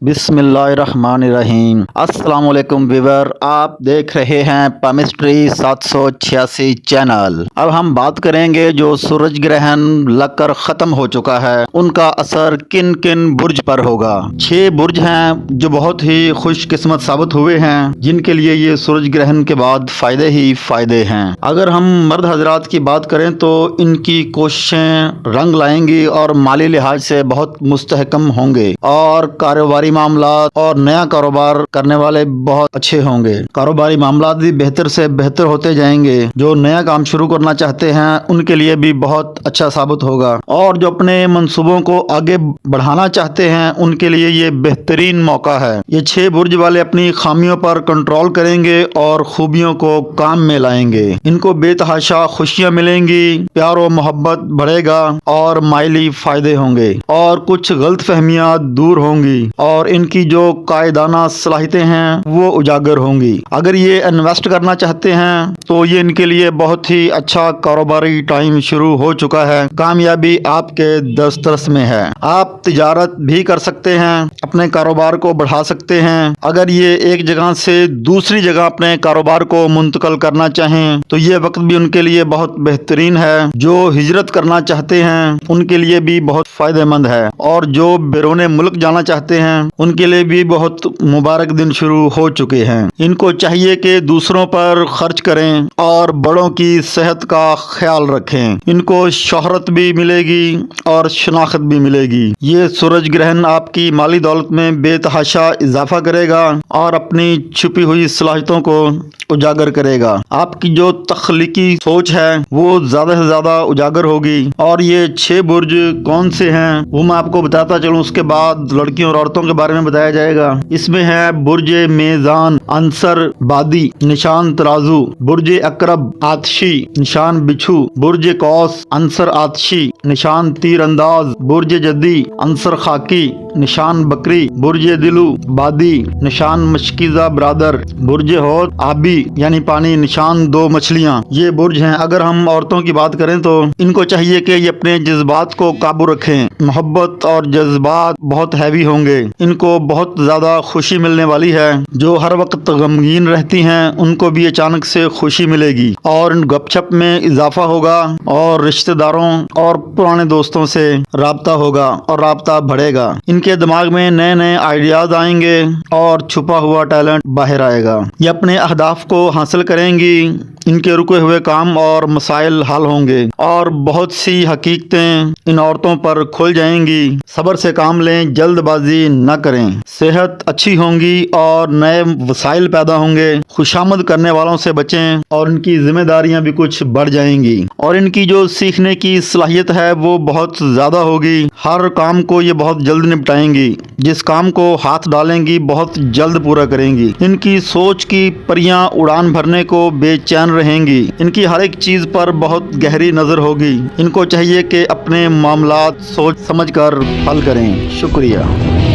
بسم اللہ الرحمن الرحیم۔ السلام علیکم ویور، آپ دیکھ رہے ہیں پامسٹری 786 چینل۔ اب ہم بات کریں گے جو سورج گرہن لگ کر ختم ہو چکا ہے ان کا اثر کن کن برج پر ہوگا۔ 6 برج ہیں جو بہت ہی خوش قسمت ثابت ہوئے ہیں، جن کے لیے یہ سورج گرہن کے بعد فائدے ہی فائدے ہیں۔ اگر ہم مرد حضرات کی بات کریں تو ان کی کوششیں رنگ لائیں گی اور مالی لحاظ سے بہت مستحکم ہوں گے، اور کاروباری معاملات اور نیا کاروبار کرنے والے بہت اچھے ہوں گے۔ کاروباری معاملات بھی بہتر سے بہتر ہوتے جائیں گے۔ جو نیا کام شروع کرنا چاہتے ہیں ان کے لیے بھی بہت اچھا ثابت ہوگا، اور جو اپنے منصوبوں کو آگے بڑھانا چاہتے ہیں ان کے لیے یہ بہترین موقع ہے۔ یہ 6 برج والے اپنی خامیوں پر کنٹرول کریں گے اور خوبیوں کو کام میں لائیں گے۔ ان کو بے تحاشا خوشیاں ملیں گی، پیار و محبت بڑھے گا اور مالی فائدے ہوں گے، اور کچھ غلط فہمیاں دور ہوں گی، اور ان کی جو قائدانہ صلاحیتیں ہیں وہ اجاگر ہوں گی۔ اگر یہ انویسٹ کرنا چاہتے ہیں تو یہ ان کے لیے بہت ہی اچھا کاروباری ٹائم شروع ہو چکا ہے۔ کامیابی آپ کے دسترس میں ہے۔ آپ تجارت بھی کر سکتے ہیں، اپنے کاروبار کو بڑھا سکتے ہیں۔ اگر یہ ایک جگہ سے دوسری جگہ اپنے کاروبار کو منتقل کرنا چاہیں تو یہ وقت بھی ان کے لیے بہت بہترین ہے۔ جو ہجرت کرنا چاہتے ہیں ان کے لیے بھی بہت فائدہ مند ہے، اور جو بیرون ملک جانا چاہتے ہیں ان کے لیے بھی بہت مبارک دن شروع ہو چکے ہیں۔ ان کو چاہیے کہ دوسروں پر خرچ کریں اور بڑوں کی صحت کا خیال رکھیں۔ ان کو شہرت بھی ملے گی اور شناخت بھی ملے گی۔ یہ سورج گرہن آپ کی مالی دولت میں بے تحاشا اضافہ کرے گا اور اپنی چھپی ہوئی صلاحیتوں کو اجاگر کرے گا۔ آپ کی جو تخلیقی سوچ ہے وہ زیادہ سے زیادہ اجاگر ہوگی۔ اور یہ 6 برج کون سے ہیں وہ میں آپ کو بتاتا چلوں، اس کے بعد لڑکیوں اور عورتوں کے بارے میں بتایا جائے گا۔ اس میں ہے برج میزان عنصر بادی نشان ترازو، برج اقرب آتشی نشان بچھو، برج قوس عنصر آتشی نشان تیر انداز، برج جدی عنصر خاکی نشان بکری، برج دلو بادی نشان مشکیزہ برادر، برج حوت آبی یعنی پانی نشان 2 مچھلیاں۔ یہ برج ہیں۔ اگر ہم عورتوں کی بات کریں تو ان کو چاہیے کہ یہ اپنے جذبات کو قابو رکھیں۔ محبت اور جذبات بہت ہیوی ہوں گے، ان کو بہت زیادہ خوشی ملنے والی ہے۔ جو ہر وقت غمگین رہتی ہیں ان کو بھی اچانک سے خوشی ملے گی، اور ان گپ شپ میں اضافہ ہوگا، اور رشتہ داروں اور پرانے دوستوں سے رابطہ ہوگا اور رابطہ بڑھے گا۔ ان کے دماغ میں نئے نئے آئیڈیاز آئیں گے اور چھپا ہوا ٹیلنٹ باہر آئے گا۔ یہ اپنے اہداف کو حاصل کریں گی، ان کے رکے ہوئے کام اور مسائل حل ہوں گے، اور بہت سی حقیقتیں ان عورتوں پر کھل جائیں گی۔ صبر سے کام لیں، جلد بازی نہ کریں۔ صحت اچھی ہوں گی اور نئے وسائل پیدا ہوں گے۔ خوشامد کرنے والوں سے بچیں، اور ان کی ذمہ داریاں بھی کچھ بڑھ جائیں گی، اور ان کی جو سیکھنے کی صلاحیت ہے وہ بہت زیادہ ہوگی۔ ہر کام کو یہ بہت جلد نپٹائیں گی، جس کام کو ہاتھ ڈالیں گی بہت جلد پورا کریں گی۔ ان کی سوچ کی پریاں اڑان بھرنے کو بے چین رہیں گی۔ ان کی ہر ایک چیز پر بہت گہری نظر ہوگی۔ ان کو چاہیے کہ اپنے معاملات سوچ سمجھ کر حل کریں۔ شکریہ۔